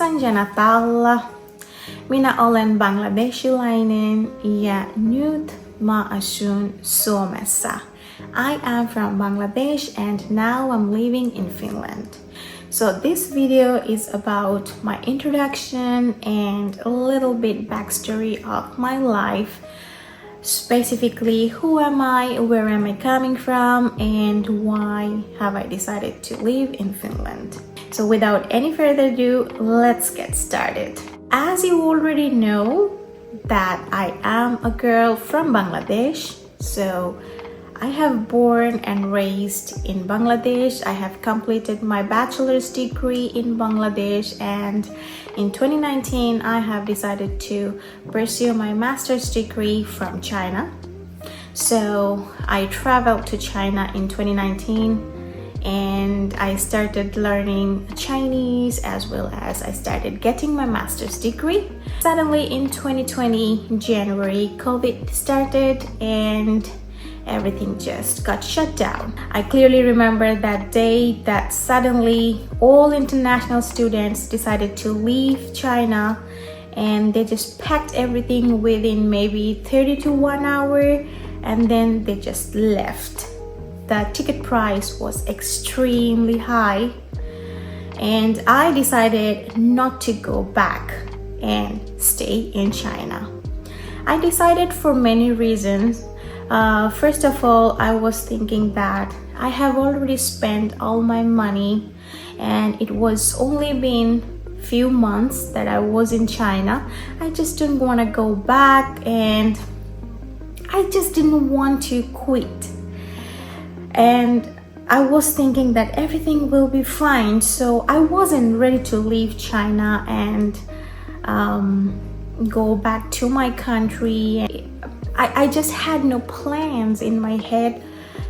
Sanjana Talla. Minä olen bangladeshilainen ja nyt mä asun Suomessa. I am from Bangladesh and now I'm living in Finland. So this video is about my introduction and a little bit backstory of my life. Specifically, who am I, where am I coming from, and why have I decided to live in Finland. So without any further ado, let's get started. As you already know that I am a girl from Bangladesh, so I have born and raised in Bangladesh. I have completed my bachelor's degree in Bangladesh, and in 2019 I have decided to pursue my master's degree from China. So I traveled to China in 2019 and I started learning Chinese, as well as I started getting my master's degree. Suddenly in 2020 January, COVID started and everything just got shut down. I clearly remember that day that suddenly all international students decided to leave China, and they just packed everything within maybe 30 to 1 hour and then they just left. The ticket price was extremely high and I decided not to go back and stay in China. I decided for many reasons. First of all, I was thinking that I have already spent all my money and it was only been few months that I was in China. I just didn't want to go back and I just didn't want to quit. And I was thinking that everything will be fine, so I wasn't ready to leave China and go back to my country. I just had no plans in my head,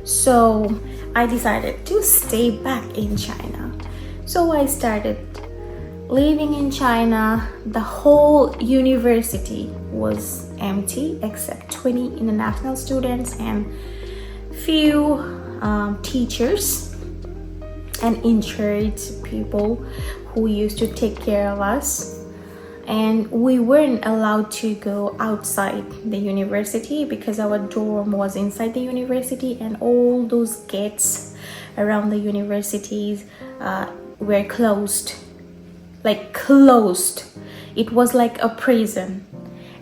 so I decided to stay back in China. So I started living in China. The whole university was empty except 20 international students and few teachers and in-charge people who used to take care of us. And we weren't allowed to go outside the university because our dorm was inside the university and all those gates around the universities were closed. Like closed. It was like a prison.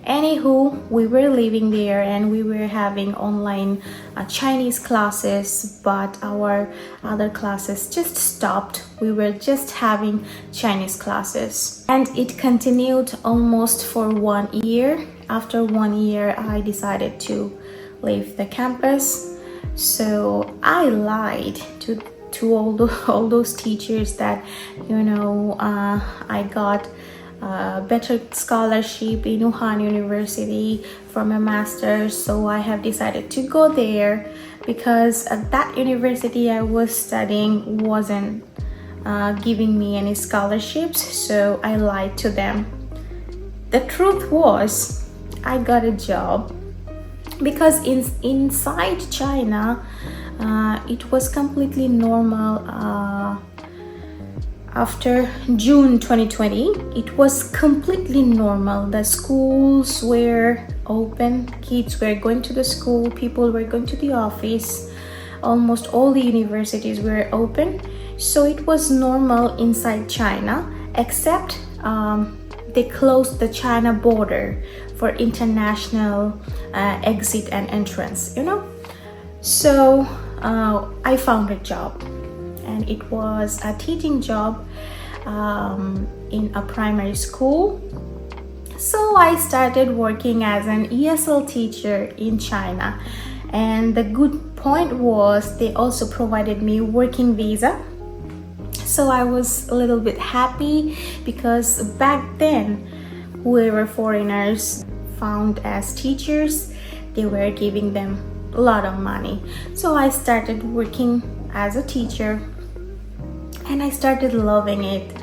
Anywho, we were living there and we were having online Chinese classes, but our other classes just stopped. We were just having Chinese classes. And it continued almost for 1 year. After 1 year, I decided to leave the campus. So I lied to all those teachers that, I got better scholarship in Wuhan University for my master's, so I have decided to go there because that university I was studying wasn't giving me any scholarships, so I lied to them. The truth was I got a job because inside China it was completely normal. After June 2020, it was completely normal. The schools were open, kids were going to the school, people were going to the office, almost all the universities were open. So it was normal inside China, except they closed the China border for international exit and entrance, So I found a job. And it was a teaching job in a primary school. So I started working as an ESL teacher in China. And the good point was they also provided me working visa. So I was a little bit happy because back then whoever foreigners found as teachers, they were giving them a lot of money. So I started working as a teacher and I started loving it.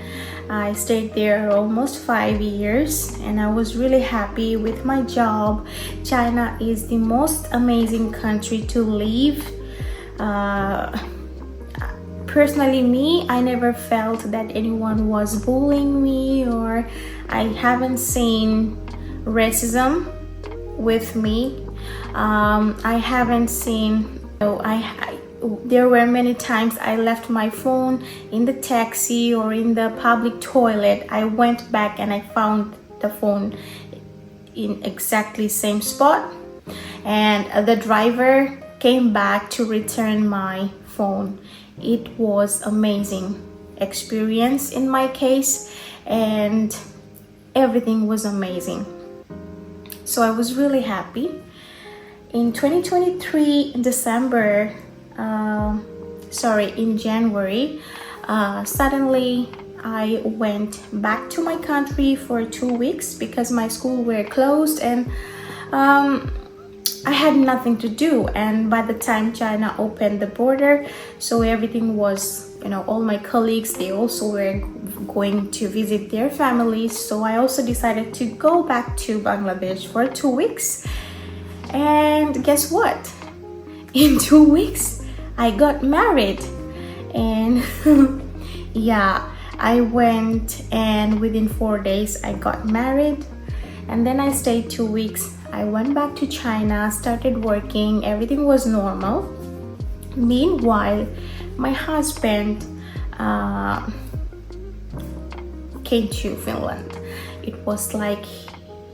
I stayed there almost 5 years and I was really happy with my job. China is the most amazing country to live. personally me, I never felt that anyone was bullying me, or I haven't seen racism with me. I haven't seen, there were many times I left my phone in the taxi or in the public toilet. I went back and I found the phone in exactly same spot, and the driver came back to return my phone. It was amazing experience in my case, and everything was amazing. So I was really happy. In 2023 in December, in January, suddenly I went back to my country for 2 weeks because my school were closed, and I had nothing to do. And by the time China opened the border, so everything was, all my colleagues, they also were going to visit their families. So I also decided to go back to Bangladesh for 2 weeks. And guess what? In 2 weeks, I got married. And yeah, I went, and within 4 days, I got married. And then I stayed 2 weeks. I went back to China, started working, everything was normal. Meanwhile, my husband came to Finland. It was like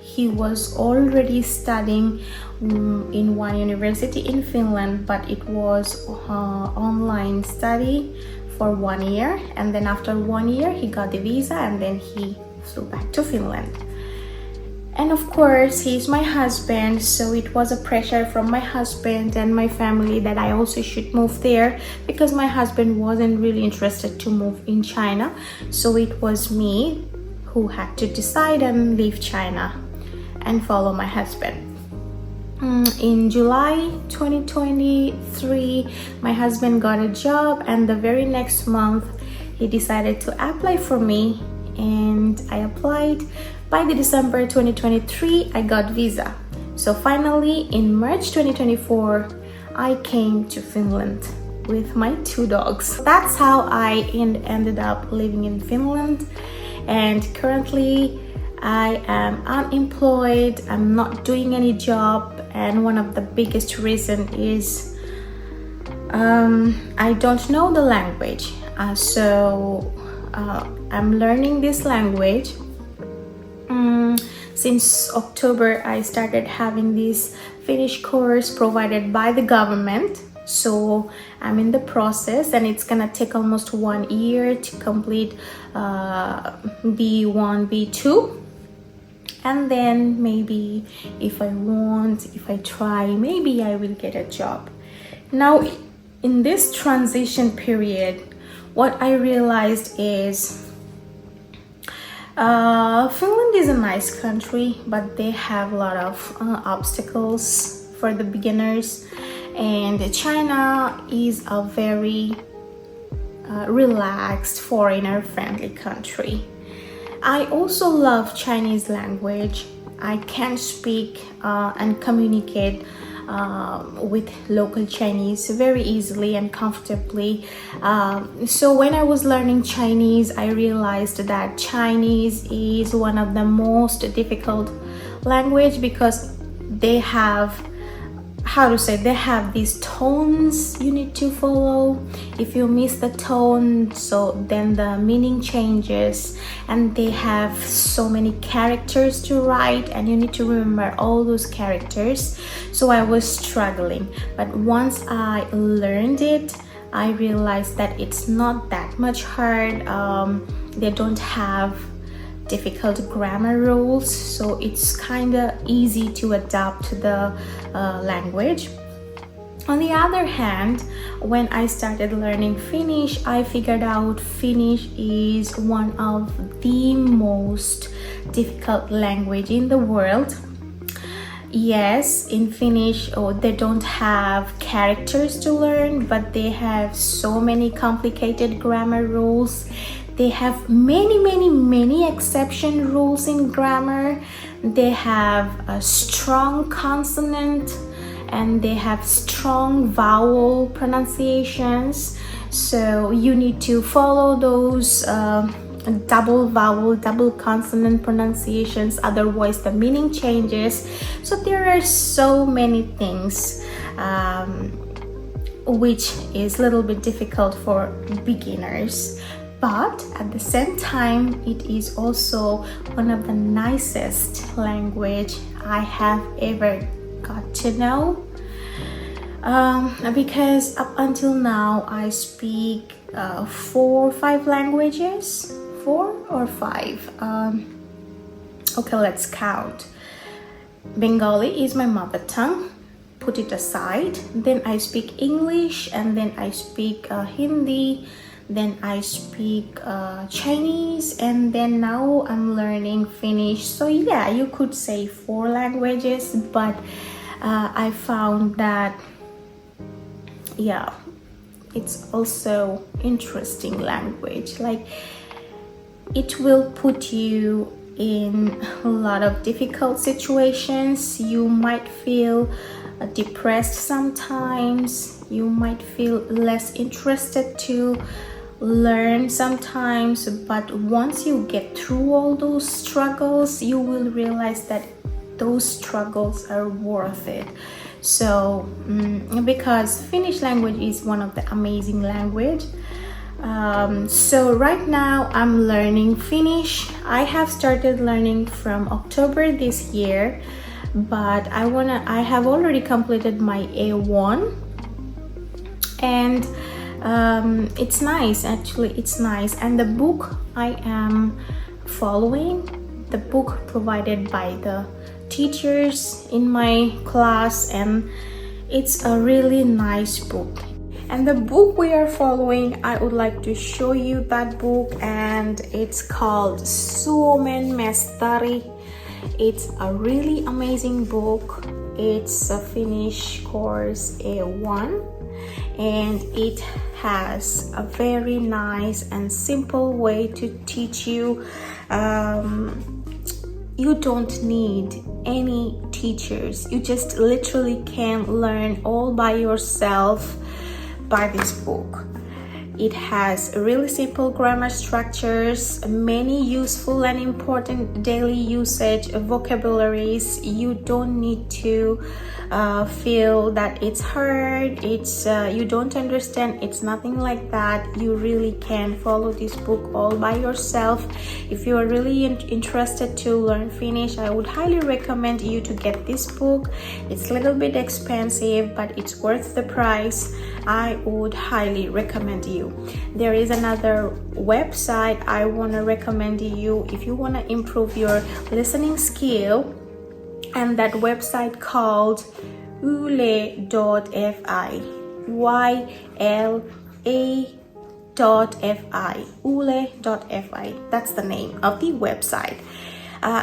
he was already studying in one university in Finland, but it was online study for 1 year. And then after 1 year, he got the visa, and then he flew back to Finland. And of course, he's my husband, so it was a pressure from my husband and my family that I also should move there, because my husband wasn't really interested to move in China. So it was me who had to decide and leave China and follow my husband. In July 2023, my husband got a job, and the very next month, he decided to apply for me, and I applied. By the December 2023, I got visa. So finally, in March 2024, I came to Finland with my 2 dogs. That's how I ended up living in Finland. And currently, I am unemployed. I'm not doing any job. And one of the biggest reason is I don't know the language. I'm learning this language. Since October, I started having this Finnish course provided by the government. So I'm in the process, and it's gonna take almost 1 year to complete B1, B2. And then maybe if I try, maybe I will get a job. Now, in this transition period, what I realized is Finland is a nice country, but they have a lot of obstacles for the beginners, and China is a very relaxed, foreigner-friendly country. I also love Chinese language. I can speak and communicate with local Chinese very easily and comfortably. So when I was learning Chinese, I realized that Chinese is one of the most difficult language, because they have, they have these tones you need to follow. If you miss the tone, so then the meaning changes, and they have so many characters to write, and you need to remember all those characters. So I was struggling, but once I learned it, I realized that it's not that much hard. They don't have difficult grammar rules, so it's kind of easy to adapt to the language. On the other hand, when I started learning Finnish, I figured out Finnish is one of the most difficult language in the world. Yes, in Finnish, they don't have characters to learn, but they have so many complicated grammar rules. They have many exception rules in grammar. They have a strong consonant, and they have strong vowel pronunciations. So you need to follow those double vowel, double consonant pronunciations, otherwise the meaning changes. So there are so many things which is a little bit difficult for beginners, but at the same time it is also one of the nicest language I have ever got to know, because up until now I speak 4 or 5 languages. 4 or 5. Okay, let's count. Bengali is my mother tongue, put it aside. Then I speak English, and then I speak Hindi, then I speak Chinese, and then now I'm learning Finnish. So yeah, you could say 4 languages, but I found that, yeah, it's also interesting language. Like, it will put you in a lot of difficult situations. You might feel depressed sometimes. You might feel less interested to learn sometimes, but once you get through all those struggles, you will realize that those struggles are worth it. So because Finnish language is one of the amazing language. So right now I'm learning Finnish. I have started learning from October this year, but I have already completed my A1, and it's nice, actually. It's nice. And the book I am following, the book provided by the teachers in my class, and it's a really nice book. And the book we are following, I would like to show you that book, and it's called Suomen Mestari. It's a really amazing book. It's a Finnish course A1, and it has a very nice and simple way to teach you. You don't need any teachers. You just literally can learn all by yourself by this book. It has really simple grammar structures, many useful and important daily usage vocabularies. You don't need to feel that it's hard, you don't understand. It's nothing like that. You really can follow this book all by yourself. If you are really interested to learn Finnish, I would highly recommend you to get this book. It's a little bit expensive, but it's worth the price. I would highly recommend you. There is another website I want to recommend you if you want to improve your listening skill, and that website called yle.fi, YLA.fi, yle.fi. That's the name of the website.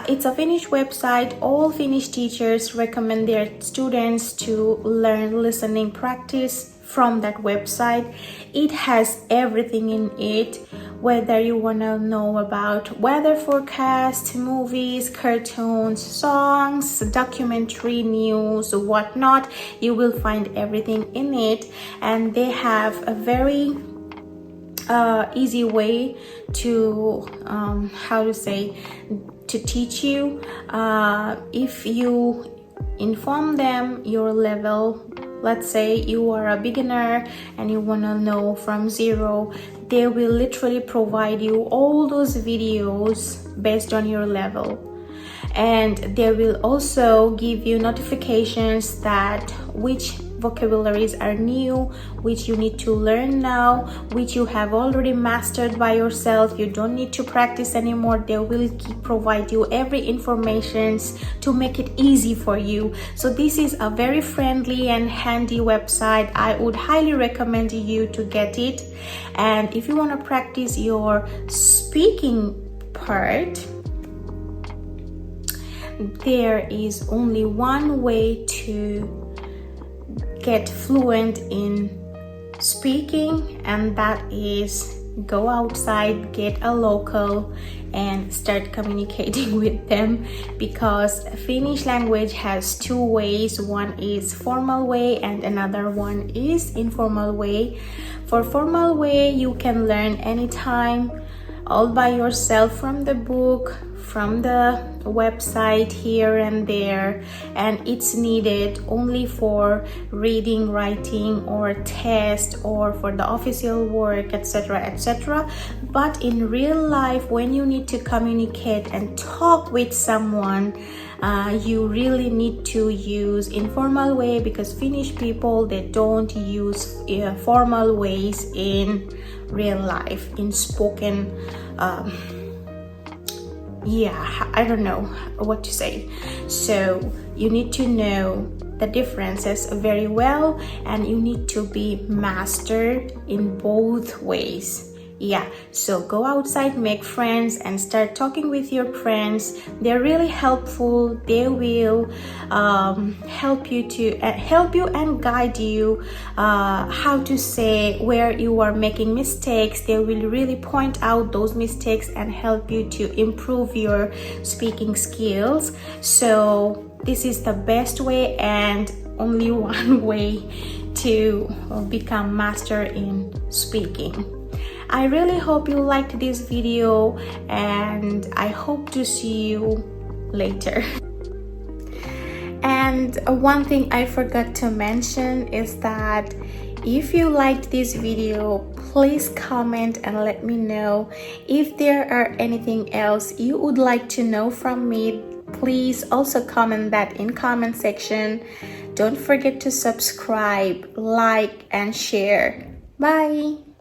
It's a Finnish website. All Finnish teachers recommend their students to learn listening practice from that website. It has everything in it, whether you want to know about weather forecast, movies, cartoons, songs, documentary news, whatnot. You will find everything in it, and they have a very easy way to to teach you. If you inform them your level, let's say you are a beginner and you want to know from zero, they will literally provide you all those videos based on your level. And they will also give you notifications that which vocabularies are new, which you need to learn now, which you have already mastered by yourself. You don't need to practice anymore. They will provide you every information to make it easy for you. So this is a very friendly and handy website. I would highly recommend you to get it. And if you want to practice your speaking part, there is only one way to get fluent in speaking, and that is go outside, get a local and start communicating with them, because Finnish language has two ways. One is formal way and another one is informal way. For formal way, you can learn anytime, all by yourself, from the book, from the website, here and there, and it's needed only for reading, writing, or test, or for the official work, etc., etc. But in real life, when you need to communicate and talk with someone, you really need to use informal way, because Finnish people, they don't use formal ways in real life, in spoken I don't know what to say. So you need to know the differences very well, and you need to be mastered in both ways. So go outside, make friends, and start talking with your friends. They're really helpful. They will help you and guide you how to say, where you are making mistakes. They will really point out those mistakes and help you to improve your speaking skills. So this is the best way and only one way to become master in speaking. I really hope you liked this video, and I hope to see you later. And one thing I forgot to mention is that if you liked this video, please comment and let me know. If there are anything else you would like to know from me, please also comment that in comment section. Don't forget to subscribe, like, and share. Bye.